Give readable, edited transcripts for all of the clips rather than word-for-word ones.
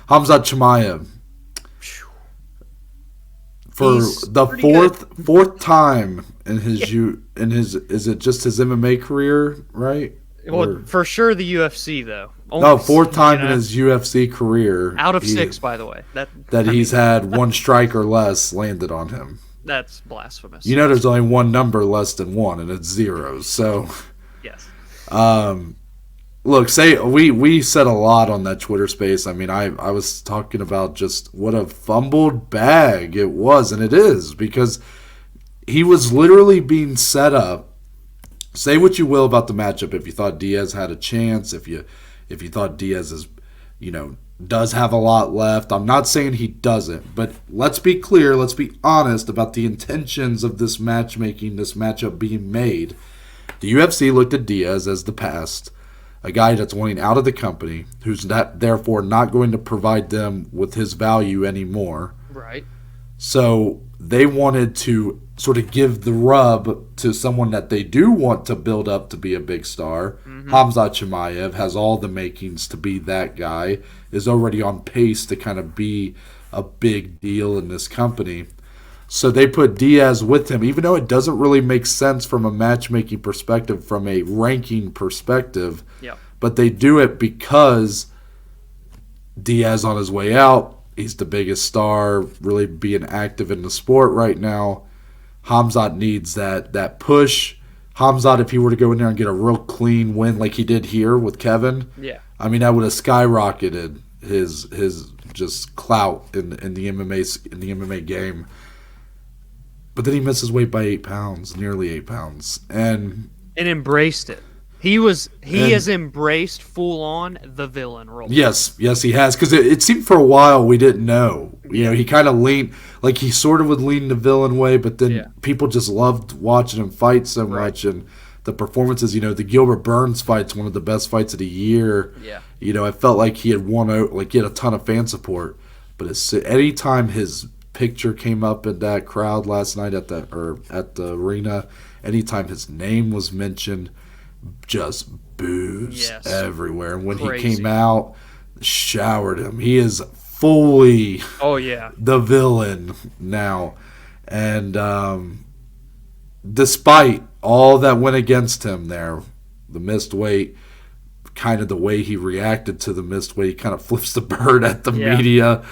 Khamzat Chimaev. For He's the pretty fourth time in his good. is it just his MMA career, right? Well, Or for sure the UFC though. no, Only fourth time in his UFC career out of 6, by the way. that I he's mean, had one strike or less landed on him. that's blasphemous. You know, there's only one number less than one, and it's zero. So, Yes. look, we said a lot on that Twitter space. I mean, I was talking about just what a fumbled bag it was, and it is because he was literally being set up. Say what you will about the matchup. If you thought Diaz had a chance, if you thought Diaz is, does have a lot left. I'm not saying he doesn't, but let's be clear, let's be honest about the intentions of this matchmaking, this matchup being made. The UFC looked at Diaz as the past, a guy that's wanting out of the company, who's not, therefore not going to provide them with his value anymore. Right. So they wanted to sort of give the rub to someone that they do want to build up to be a big star. Khamzat Chimaev has all the makings to be that guy, is already on pace to kind of be a big deal in this company. So they put Diaz with him, even though it doesn't really make sense from a matchmaking perspective, from a ranking perspective. Yep. But they do it because Diaz on his way out. He's the biggest star, really being active in the sport right now. Khamzat needs that push. Khamzat, if he were to go in there and get a real clean win like he did here with Kevin, Yeah. I mean that would have skyrocketed his just clout in the MMA game. But then he missed his weight by 8 pounds, nearly 8 pounds, and embraced it. He has embraced full on the villain role. Yes, he has. Because it seemed for a while we didn't know. He kind of leaned, like he sort of would lean the villain way, but then people just loved watching him fight so much. And the performances, the Gilbert Burns fight's one of the best fights of the year. Yeah. I felt like he had won out, like he had a ton of fan support. But anytime his picture came up in that crowd last night at the arena, anytime his name was mentioned, just boos everywhere. And when he came out, showered him. He is fully the villain now. And despite all that went against him there, the missed weight, kind of the way he reacted to the missed weight, he kind of flips the bird at the media.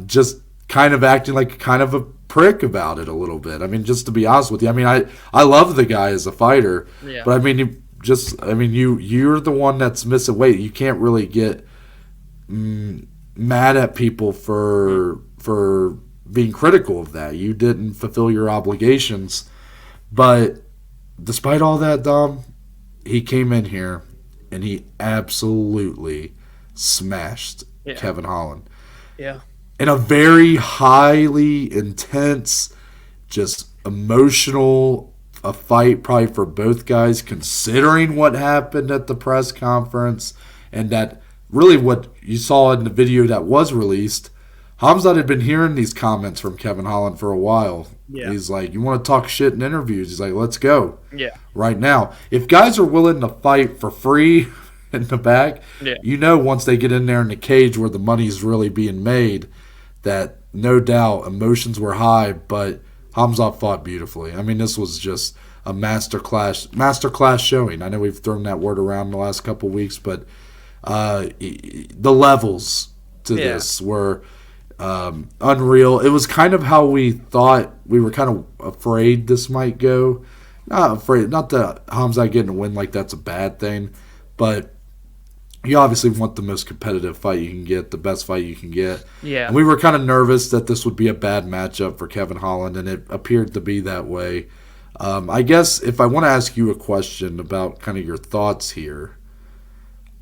Just kind of acting like kind of a prick about it a little bit. I mean, just to be honest with you, I mean, I love the guy as a fighter, but I mean, you're the one that's missing weight. You can't really get mad at people for being critical of that. You didn't fulfill your obligations, but despite all that, Dom, he came in here and he absolutely smashed Kevin Holland. Yeah. In a very highly intense, just emotional a fight probably for both guys, considering what happened at the press conference and that really what you saw in the video that was released. Khamzat had been hearing these comments from Kevin Holland for a while. Yeah. He's like, you want to talk shit in interviews? He's like, let's go. Yeah. Right now. If guys are willing to fight for free in the back, once they get in there in the cage where the money's really being made, that no doubt emotions were high, but Khamzat fought beautifully. I mean, this was just a masterclass showing. I know we've thrown that word around the last couple of weeks, but the levels to this were unreal. It was kind of how we thought. We were kind of afraid this might go. Not afraid. Not that Khamzat getting a win like that's a bad thing, but you obviously want the most competitive fight you can get, the best fight you can get. Yeah. And we were kind of nervous that this would be a bad matchup for Kevin Holland, and it appeared to be that way. I guess if I want to ask you a question about kind of your thoughts here,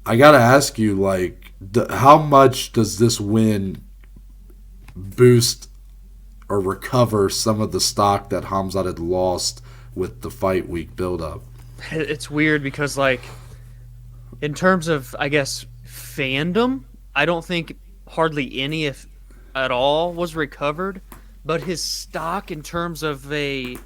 I got to ask you, like, how much does this win boost or recover some of the stock that Khamzat had lost with the fight week build-up? It's weird because, like, in terms of, I guess, fandom, I don't think hardly any, if at all, was recovered. But his stock in terms of an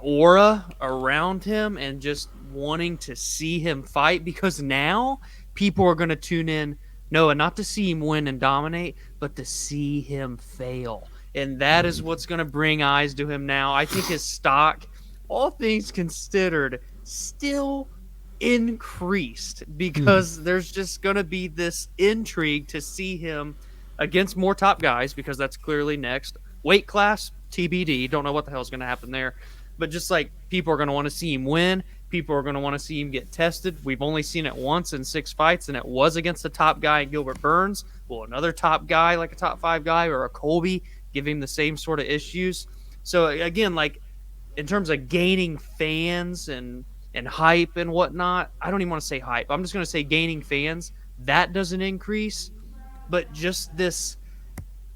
aura around him and just wanting to see him fight, because now people are going to tune in Noah, not to see him win and dominate, but to see him fail. And that is what's going to bring eyes to him now. I think his stock, all things considered, still increased because there's just going to be this intrigue to see him against more top guys, because that's clearly next. Weight class, TBD. Don't know what the hell's going to happen there. But just like people are going to want to see him win. People are going to want to see him get tested. We've only seen it once in 6 fights, and it was against the top guy, Gilbert Burns. Will another top guy, like a top 5 guy or a Colby, give him the same sort of issues? So again, like in terms of gaining fans and hype and whatnot, I don't even want to say hype. I'm just going to say gaining fans. That doesn't increase, but just this,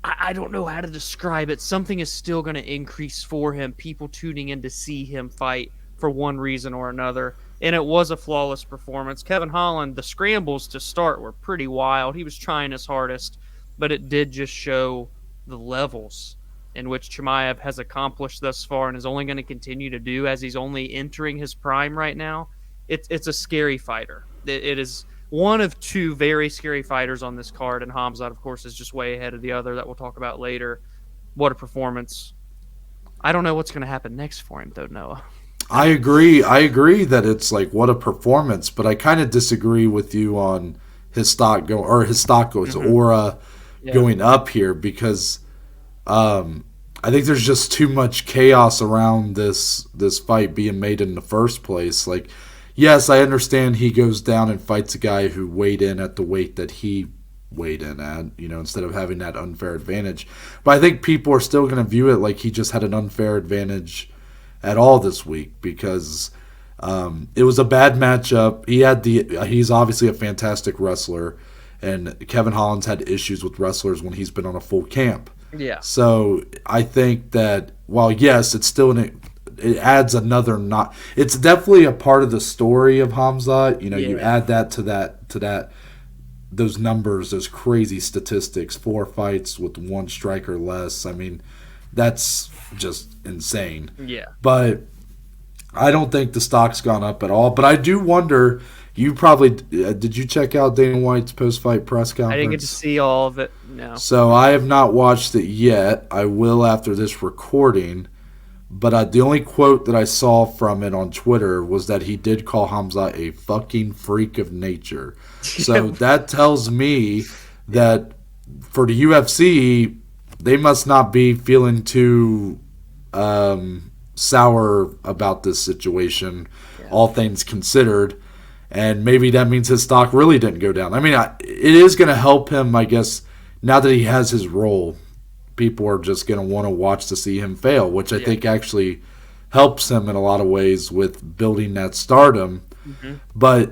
I don't know how to describe it. Something is still going to increase for him. People tuning in to see him fight for one reason or another. And it was a flawless performance. Kevin Holland, the scrambles to start were pretty wild. He was trying his hardest, but it did just show the levels in which Chimaev has accomplished thus far and is only going to continue to do as he's only entering his prime right now. It's a scary fighter. It is one of 2 very scary fighters on this card, and Khamzat, of course, is just way ahead of the other that we'll talk about later. What a performance. I don't know what's going to happen next for him, though, Noah. I agree. I agree that it's like, what a performance, but I kind of disagree with you on his stock aura going up here, because I think there's just too much chaos around this fight being made in the first place. Like, yes, I understand he goes down and fights a guy who weighed in at the weight that he weighed in at, instead of having that unfair advantage. But I think people are still going to view it like he just had an unfair advantage at all this week, because it was a bad matchup. He's obviously a fantastic wrestler, and Kevin Holland's had issues with wrestlers when he's been on a full camp. Yeah. So I think that while yes, it's still it adds another not. It's definitely a part of the story of Khamzat. You add that to that those numbers, those crazy statistics, 4 fights with 1 striker less. I mean, that's just insane. Yeah. But I don't think the stock's gone up at all. But I do wonder, you probably did you check out Dana White's post-fight press conference? I didn't get to see all of it, no. So I have not watched it yet. I will after this recording. But the only quote that I saw from it on Twitter was that he did call Khamzat a fucking freak of nature. So that tells me that for the UFC, they must not be feeling too sour about this situation, all things considered. And maybe that means his stock really didn't go down. I mean, it is going to help him, I guess, now that he has his role. People are just going to want to watch to see him fail, which I think actually helps him in a lot of ways with building that stardom. Mm-hmm. But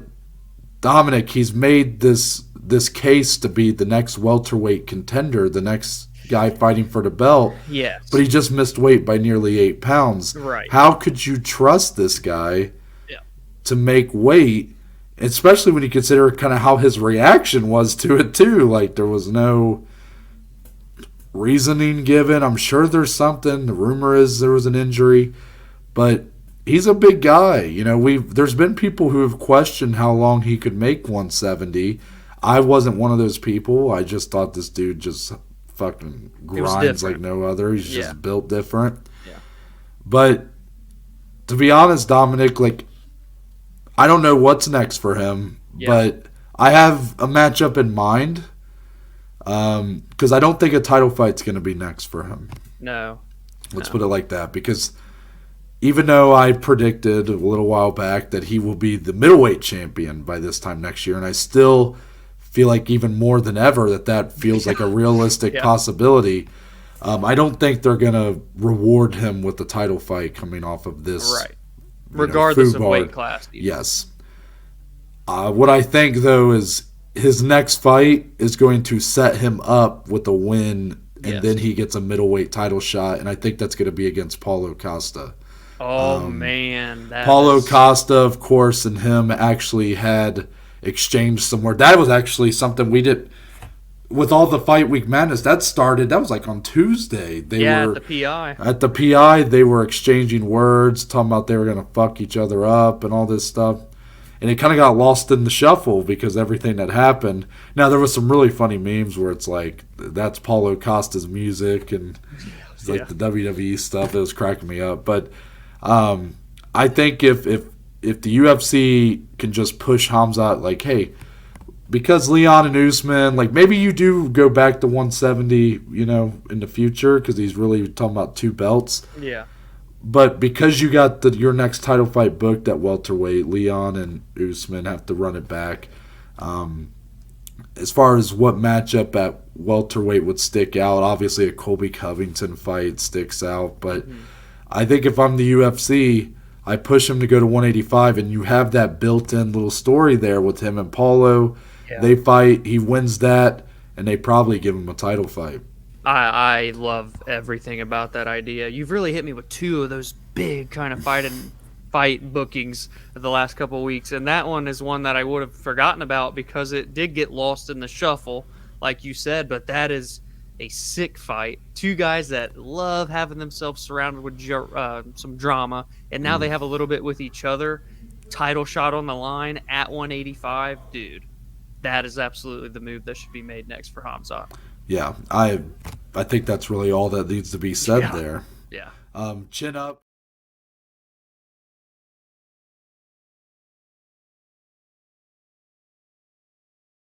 Dominic, he's made this case to be the next welterweight contender, the next guy fighting for the belt. Yes. But he just missed weight by nearly 8 pounds. Right. How could you trust this guy to make weight, especially when you consider kind of how his reaction was to it too? Like, there was no reasoning given. I'm sure there's something. The rumor is there was an injury, but he's a big guy. There's been people who have questioned how long he could make 170. I wasn't one of those people. I just thought this dude just fucking grinds like no other. He's just built different. Yeah. But to be honest, Dominic, like, I don't know what's next for him, but I have a matchup in mind. Because I don't think a title fight's going to be next for him. No. Let's put it like that. Because even though I predicted a little while back that he will be the middleweight champion by this time next year, and I still feel like even more than ever that feels like a realistic possibility, I don't think they're going to reward him with the title fight coming off of this. Right. Regardless of weight class. Even. Yes. What I think, though, is his next fight is going to set him up with a win, and then he gets a middleweight title shot, and I think that's going to be against Paulo Costa. Oh, man. Paulo Costa, of course, and him actually had exchanged somewhere. That was actually something we did with all the Fight Week Madness. That was like on Tuesday. They were at the PI. At the PI, they were exchanging words, talking about they were going to fuck each other up and all this stuff. and it kind of got lost in the shuffle because everything that happened. Now there was some really funny memes where it's like that's Paulo Costa's music and it's like the WWE stuff. It was cracking me up. But I think if the UFC can just push Khamzat, like, hey, because Leon and Usman, like maybe you do go back to 170, in the future because he's really talking about 2 belts. Yeah. But because you got your next title fight booked at welterweight, Leon and Usman have to run it back. As far as what matchup at welterweight would stick out, obviously a Colby Covington fight sticks out. But I think if I'm the UFC, I push him to go to 185, and you have that built-in little story there with him and Paulo. Yeah. They fight, he wins that, and they probably give him a title fight. I love everything about that idea. You've really hit me with 2 of those big kind of fight bookings of the last couple of weeks, and that one is one that I would have forgotten about because it did get lost in the shuffle, like you said, but that is a sick fight. 2 guys that love having themselves surrounded with some drama, and now they have a little bit with each other. Title shot on the line at 185. Dude, that is absolutely the move that should be made next for Khamzat. Yeah, I think that's really all that needs to be said there. Yeah. Chin up.